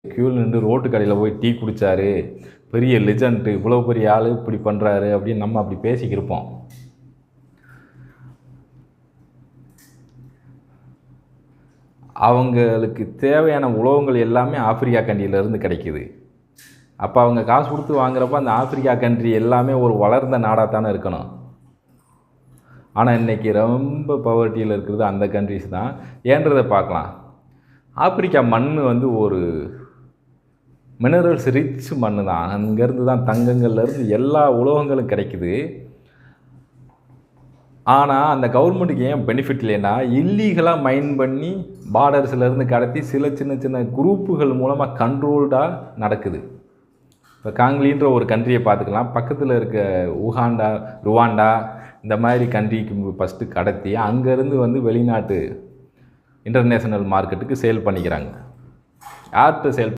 க்யூவில் நின்று ரோட்டு கடையில் போய் டீ குடித்தாரு, பெரிய லெஜண்ட்டு, இவ்வளோ பெரிய ஆள் இப்படி பண்ணுறாரு அப்படின்னு நம்ம அப்படி பேசிக்கிருப்போம். அவங்களுக்கு தேவையான உணவுகள் எல்லாமே ஆப்பிரிக்கா கண்ட்ரியிலேருந்து கிடைக்கிது. அப்போ அவங்க காசு கொடுத்து வாங்குறப்ப அந்த ஆப்பிரிக்கா கண்ட்ரி எல்லாமே ஒரு வளர்ந்த நாடாக தானே இருக்கணும். ஆனால் இன்றைக்கி ரொம்ப பவர்ட்டியில் இருக்கிறது அந்த கண்ட்ரிஸ் தான் ஏன்றதை பார்க்கலாம். ஆப்பிரிக்கா மண் வந்து ஒரு மினரல்ஸ் ரிச் மண் தான். அங்கேருந்து தான் தங்கங்கள்லேருந்து எல்லா உலோகங்களும் கிடைக்குது. ஆனால் அந்த கவர்மெண்ட்டுக்கு ஏன் பெனிஃபிட் இல்லைன்னா, இல்லீகலாக மைன் பண்ணி பார்டர்ஸ்லேருந்து கடத்தி சில சின்ன சின்ன குரூப்புகள் மூலமாக கண்ட்ரோல்டாக நடக்குது. இப்போ காங்கிலின்ற ஒரு கண்ட்ரியை பார்த்துக்கலாம். பக்கத்தில் இருக்க உகாண்டா, ருவாண்டா இந்த மாதிரி கண்ட்ரிக்கு ஃபஸ்ட்டு கடத்தி அங்கேருந்து வந்து வெளிநாட்டு இன்டர்நேஷ்னல் மார்க்கெட்டுக்கு சேல் பண்ணிக்கிறாங்க. யார்கிட்ட சேல்